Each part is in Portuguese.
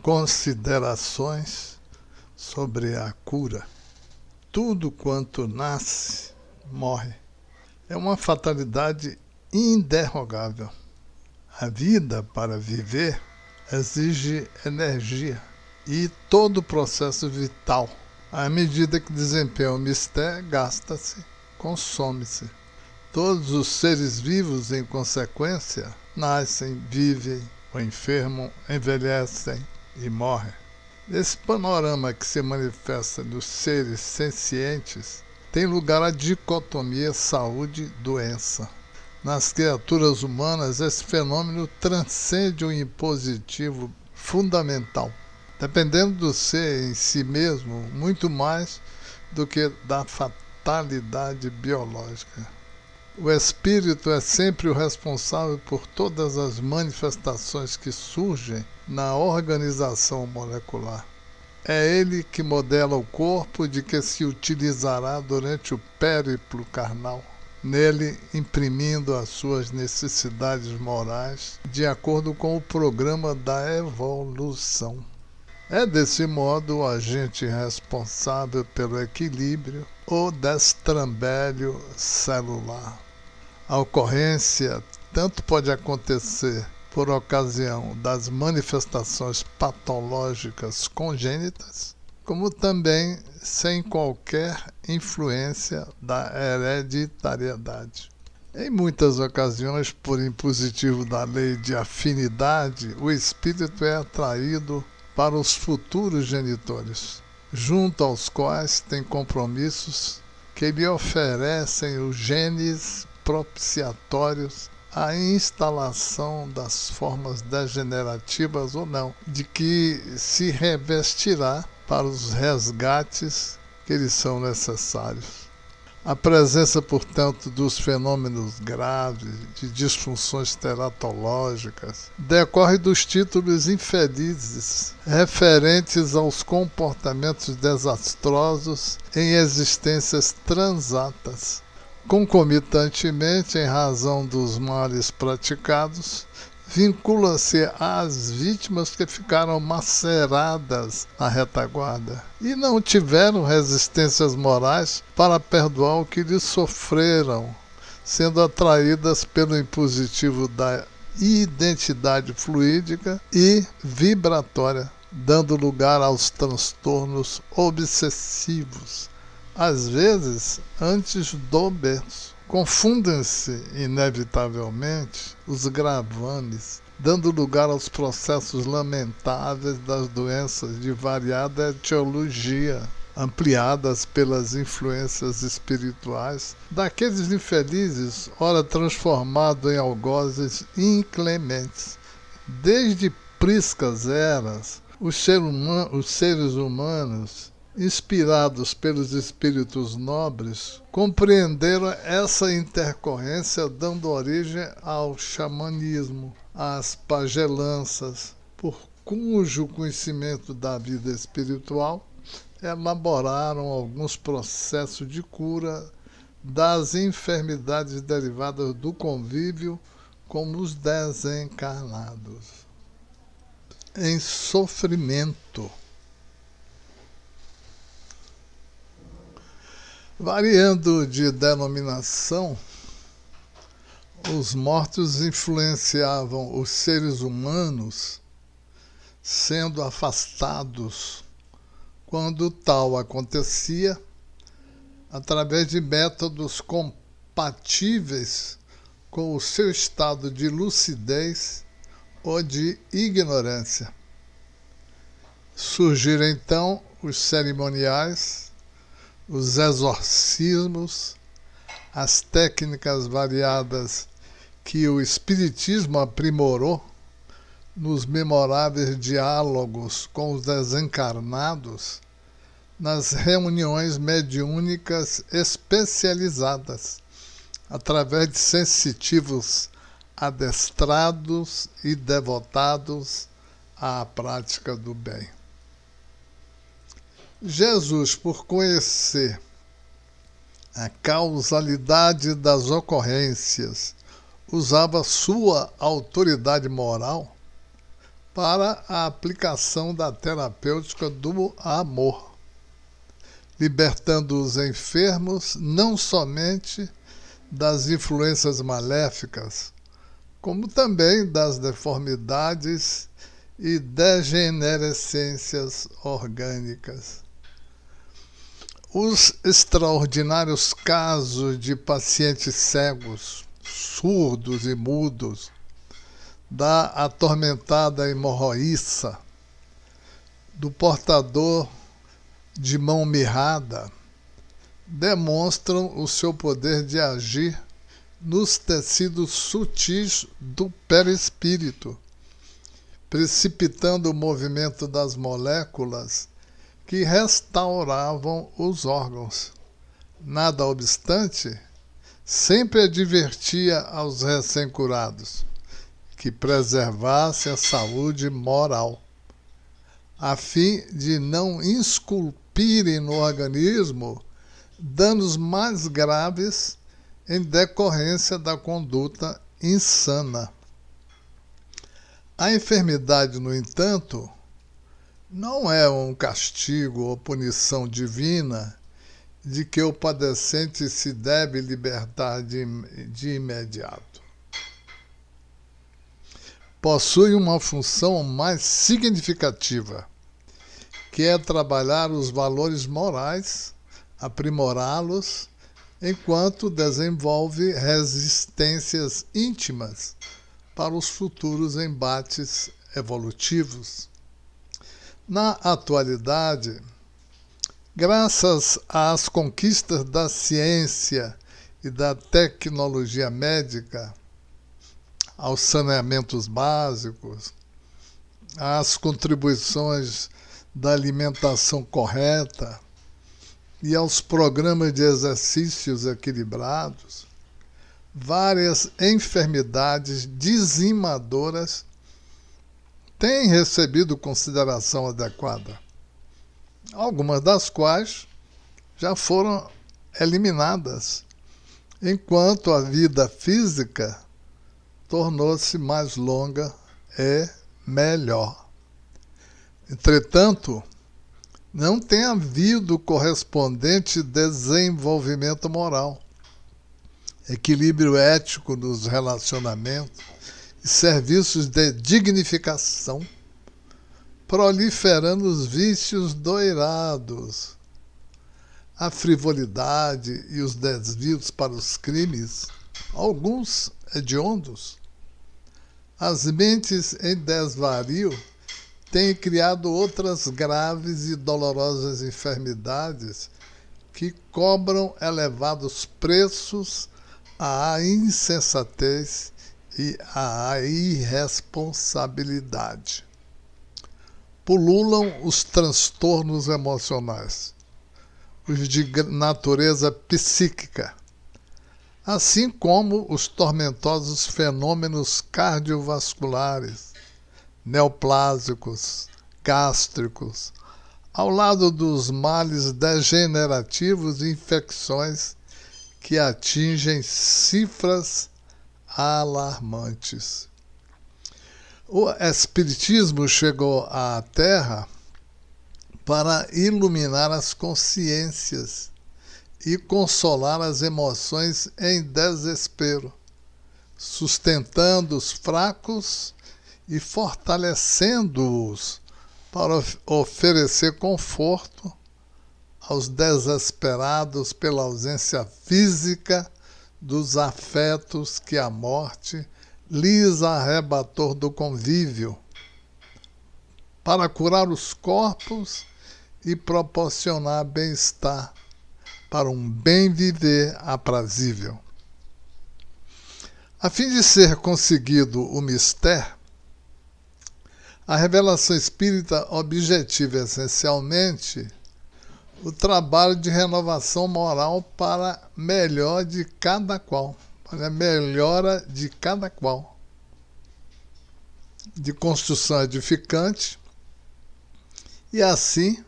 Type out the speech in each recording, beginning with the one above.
Considerações sobre a cura. Tudo quanto nasce, morre. É uma fatalidade inderrogável. A vida, para viver, exige energia e todo o processo vital. À medida que desempenha o mistério, gasta-se, consome-se. Todos os seres vivos, em consequência, nascem, vivem, ou enfermam, envelhecem e morrem. Nesse panorama que se manifesta nos seres sencientes, tem lugar a dicotomia saúde-doença. Nas criaturas humanas, esse fenômeno transcende o impositivo fundamental, dependendo do ser em si mesmo muito mais do que da fatalidade biológica. O espírito é sempre o responsável por todas as manifestações que surgem na organização molecular. É ele que modela o corpo de que se utilizará durante o périplo carnal, nele imprimindo as suas necessidades morais de acordo com o programa da evolução. É desse modo o agente responsável pelo equilíbrio ou destrambelho celular. A ocorrência tanto pode acontecer por ocasião das manifestações patológicas congênitas, como também sem qualquer influência da hereditariedade. Em muitas ocasiões, por impositivo da lei de afinidade, o espírito é atraído para os futuros genitores, junto aos quais tem compromissos que lhe oferecem os genes propiciatórios à instalação das formas degenerativas ou não, de que se revestirá para os resgates que lhe são necessários. A presença, portanto, dos fenômenos graves de disfunções teratológicas decorre dos títulos infelizes referentes aos comportamentos desastrosos em existências transatas. Concomitantemente, em razão dos males praticados, vincula-se às vítimas que ficaram maceradas na retaguarda e não tiveram resistências morais para perdoar o que lhes sofreram, sendo atraídas pelo impositivo da identidade fluídica e vibratória, dando lugar aos transtornos obsessivos, às vezes antes do berço. Confundem-se, inevitavelmente, os gravames, dando lugar aos processos lamentáveis das doenças de variada etiologia, ampliadas pelas influências espirituais daqueles infelizes, ora transformados em algozes inclementes. Desde priscas eras, os seres humanos, inspirados pelos espíritos nobres, compreenderam essa intercorrência, dando origem ao xamanismo, às pagelanças, por cujo conhecimento da vida espiritual elaboraram alguns processos de cura das enfermidades derivadas do convívio com os desencarnados. Em sofrimento. Variando de denominação, os mortos influenciavam os seres humanos, sendo afastados, quando tal acontecia, através de métodos compatíveis com o seu estado de lucidez ou de ignorância. Surgiram então os cerimoniais, os exorcismos, as técnicas variadas que o Espiritismo aprimorou nos memoráveis diálogos com os desencarnados, nas reuniões mediúnicas especializadas, através de sensitivos adestrados e devotados à prática do bem. Jesus, por conhecer a causalidade das ocorrências, usava sua autoridade moral para a aplicação da terapêutica do amor, libertando os enfermos não somente das influências maléficas, como também das deformidades e degenerescências orgânicas. Os extraordinários casos de pacientes cegos, surdos e mudos, da atormentada hemorroíça, do portador de mão mirrada, demonstram o seu poder de agir nos tecidos sutis do perispírito, precipitando o movimento das moléculas que restauravam os órgãos. Nada obstante, sempre advertia aos recém-curados que preservasse a saúde moral, a fim de não esculpirem no organismo danos mais graves em decorrência da conduta insana. A enfermidade, no entanto, não é um castigo ou punição divina de que o padecente se deve libertar de imediato. Possui uma função mais significativa, que é trabalhar os valores morais, aprimorá-los, enquanto desenvolve resistências íntimas para os futuros embates evolutivos. Na atualidade, graças às conquistas da ciência e da tecnologia médica, aos saneamentos básicos, às contribuições da alimentação correta e aos programas de exercícios equilibrados, várias enfermidades dizimadoras têm recebido consideração adequada, algumas das quais já foram eliminadas, enquanto a vida física tornou-se mais longa e melhor. Entretanto, não tem havido correspondente desenvolvimento moral, equilíbrio ético nos relacionamentos e serviços de dignificação, proliferando os vícios doirados, a frivolidade e os desvios para os crimes, alguns hediondos. As mentes em desvario têm criado outras graves e dolorosas enfermidades que cobram elevados preços à insensatez e à irresponsabilidade. Pululam os transtornos emocionais, os de natureza psíquica, assim como os tormentosos fenômenos cardiovasculares, neoplásicos, gástricos, ao lado dos males degenerativos e infecções que atingem cifras alarmantes. O Espiritismo chegou à Terra para iluminar as consciências e consolar as emoções em desespero, sustentando os fracos e fortalecendo-os para oferecer conforto aos desesperados pela ausência física dos afetos que a morte lhes arrebatou do convívio, para curar os corpos e proporcionar bem-estar para um bem viver aprazível. A fim de ser conseguido o mistério, a revelação espírita objetiva essencialmente o trabalho de renovação moral para melhor de cada qual, para a melhora de cada qual, de construção edificante e assim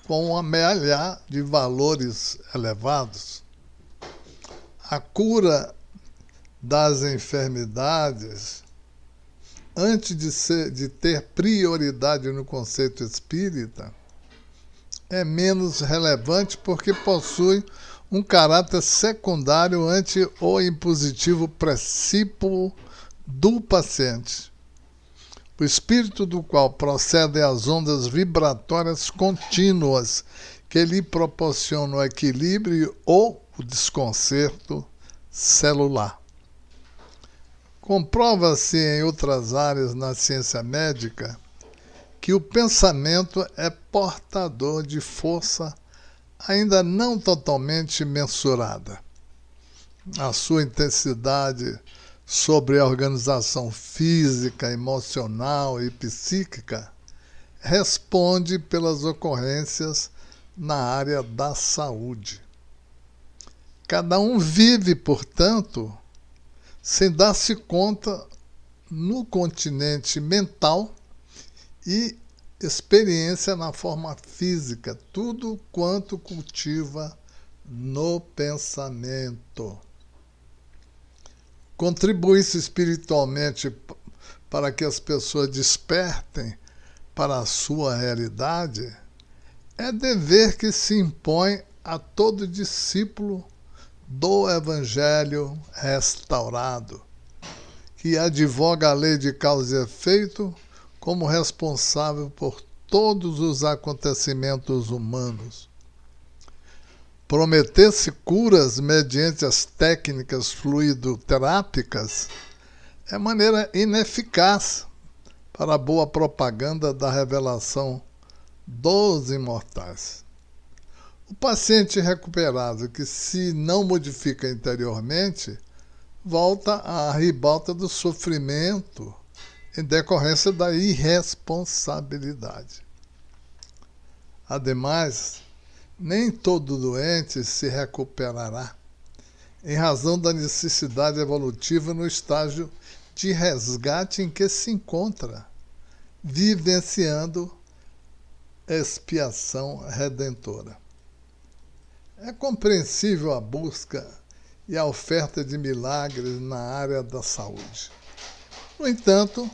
com um amealhar de valores elevados. A cura das enfermidades antes de ter prioridade no conceito espírita, é menos relevante porque possui um caráter secundário ante o impositivo princípio do paciente, o espírito do qual procedem as ondas vibratórias contínuas que lhe proporcionam o equilíbrio ou o desconcerto celular. Comprova-se em outras áreas na ciência médica que o pensamento é portador de força ainda não totalmente mensurada. A sua intensidade sobre a organização física, emocional e psíquica responde pelas ocorrências na área da saúde. Cada um vive, portanto, sem dar-se conta no continente mental e experiência na forma física, tudo quanto cultiva no pensamento. Contribui-se espiritualmente para que as pessoas despertem para a sua realidade, é dever que se impõe a todo discípulo do Evangelho restaurado, que advoga a lei de causa e efeito como responsável por todos os acontecimentos humanos. Prometer-se curas mediante as técnicas fluidoterápicas é maneira ineficaz para a boa propaganda da revelação dos imortais. O paciente recuperado que se não modifica interiormente volta à ribalta do sofrimento em decorrência da irresponsabilidade. Ademais, nem todo doente se recuperará, em razão da necessidade evolutiva no estágio de resgate em que se encontra, vivenciando expiação redentora. É compreensível a busca e a oferta de milagres na área da saúde. No entanto,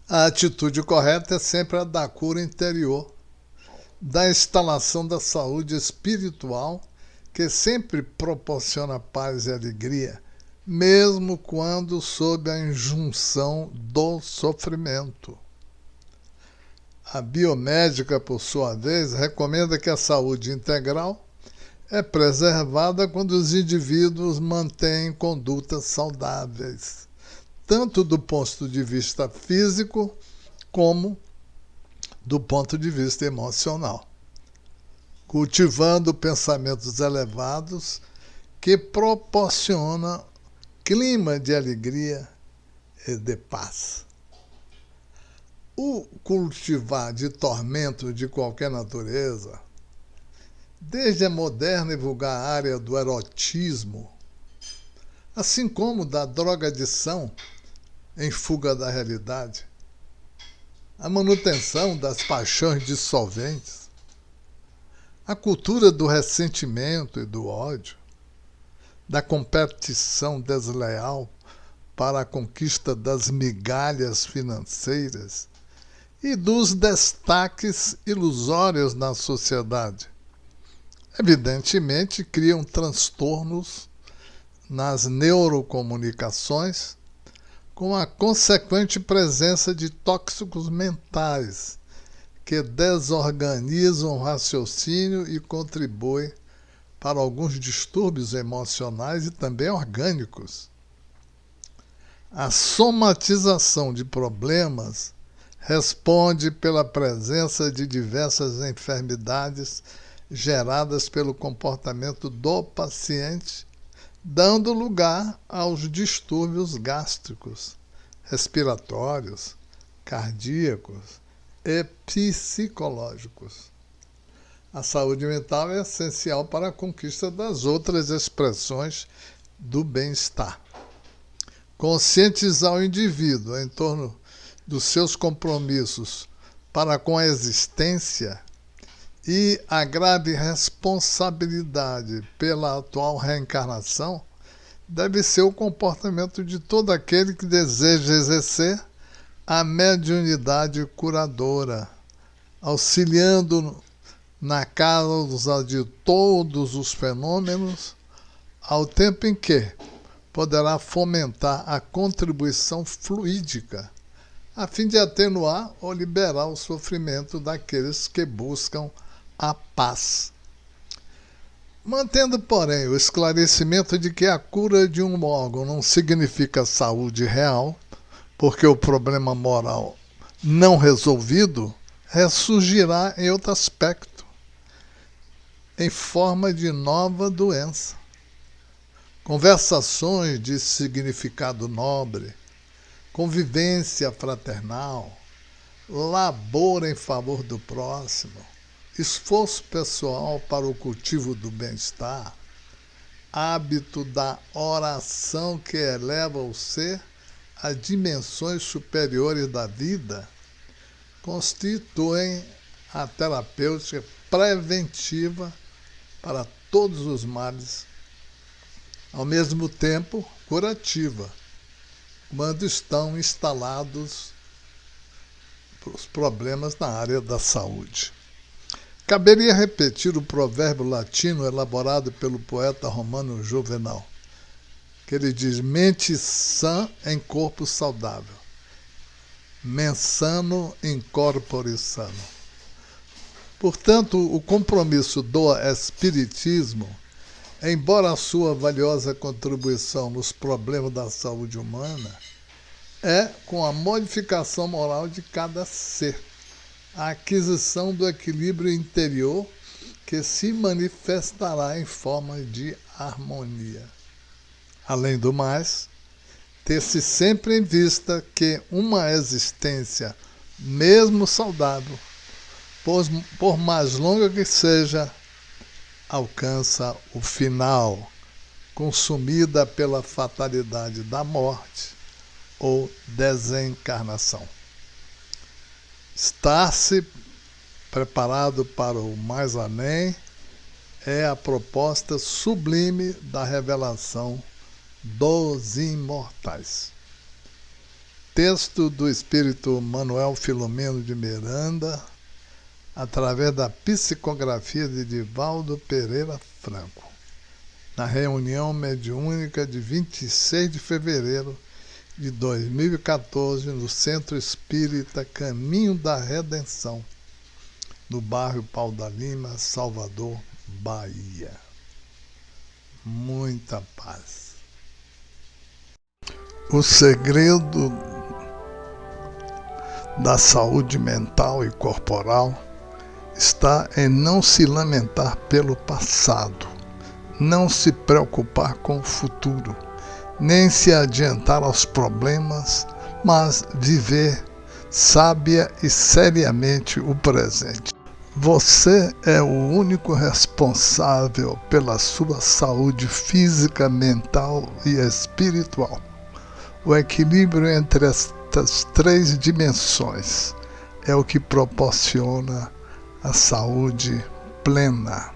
a atitude correta é sempre a da cura interior, da instalação da saúde espiritual, que sempre proporciona paz e alegria, mesmo quando sob a injunção do sofrimento. A biomédica, por sua vez, recomenda que a saúde integral é preservada quando os indivíduos mantêm condutas saudáveis, tanto do ponto de vista físico como do ponto de vista emocional, cultivando pensamentos elevados que proporcionam clima de alegria e de paz. O cultivar de tormento de qualquer natureza, desde a moderna e vulgar área do erotismo, assim como da drogadição em fuga da realidade, a manutenção das paixões dissolventes, a cultura do ressentimento e do ódio, da competição desleal para a conquista das migalhas financeiras e dos destaques ilusórios na sociedade, evidentemente criam transtornos nas neurocomunicações, com a consequente presença de tóxicos mentais que desorganizam o raciocínio e contribuem para alguns distúrbios emocionais e também orgânicos. A somatização de problemas responde pela presença de diversas enfermidades geradas pelo comportamento do paciente, dando lugar aos distúrbios gástricos, respiratórios, cardíacos e psicológicos. A saúde mental é essencial para a conquista das outras expressões do bem-estar. Conscientizar o indivíduo em torno dos seus compromissos para com a existência e a grave responsabilidade pela atual reencarnação deve ser o comportamento de todo aquele que deseja exercer a mediunidade curadora, auxiliando na causa de todos os fenômenos, ao tempo em que poderá fomentar a contribuição fluídica, a fim de atenuar ou liberar o sofrimento daqueles que buscam a paz. Mantendo, porém, o esclarecimento de que a cura de um órgão não significa saúde real, porque o problema moral não resolvido ressurgirá em outro aspecto, em forma de nova doença. Conversações de significado nobre, convivência fraternal, labor em favor do próximo, esforço pessoal para o cultivo do bem-estar, hábito da oração que eleva o ser a dimensões superiores da vida, constituem a terapêutica preventiva para todos os males, ao mesmo tempo curativa, quando estão instalados os problemas na área da saúde. Caberia repetir o provérbio latino elaborado pelo poeta romano Juvenal, que ele diz: mente sã em corpo saudável, mens sano in corpore sano. Portanto, o compromisso do espiritismo, embora a sua valiosa contribuição nos problemas da saúde humana, é com a modificação moral de cada ser, a aquisição do equilíbrio interior que se manifestará em forma de harmonia. Além do mais, ter-se sempre em vista que uma existência, mesmo saudável, por mais longa que seja, alcança o final, consumida pela fatalidade da morte ou desencarnação. Estar-se preparado para o mais além é a proposta sublime da revelação dos imortais. Texto do espírito Manuel Filomeno de Miranda, através da psicografia de Divaldo Pereira Franco, na reunião mediúnica de 26 de fevereiro de 2014, no Centro Espírita Caminho da Redenção, no bairro Pau da Lima, Salvador, Bahia. Muita paz. O segredo da saúde mental e corporal está em não se lamentar pelo passado, não se preocupar com o futuro, nem se adiantar aos problemas, mas viver sábia e seriamente o presente. Você é o único responsável pela sua saúde física, mental e espiritual. O equilíbrio entre estas três dimensões é o que proporciona a saúde plena.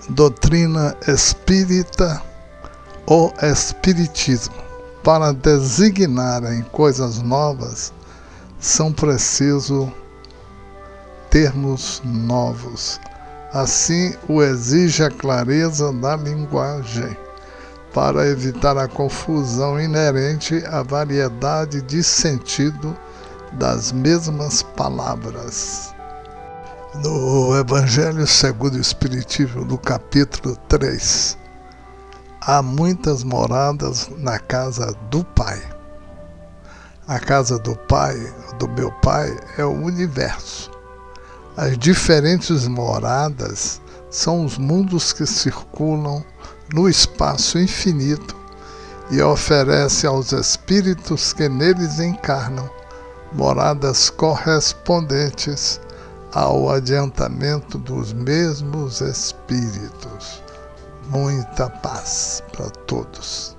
Doutrina espírita ou espiritismo. Para designarem coisas novas, são precisos termos novos. Assim o exige a clareza da linguagem, para evitar a confusão inerente à variedade de sentido das mesmas palavras. No Evangelho segundo o Espiritismo, no capítulo 3, há muitas moradas na casa do Pai. A casa do Pai, do meu Pai, é o universo. As diferentes moradas são os mundos que circulam no espaço infinito e oferece aos espíritos que neles encarnam moradas correspondentes ao adiantamento dos mesmos espíritos. Muita paz para todos.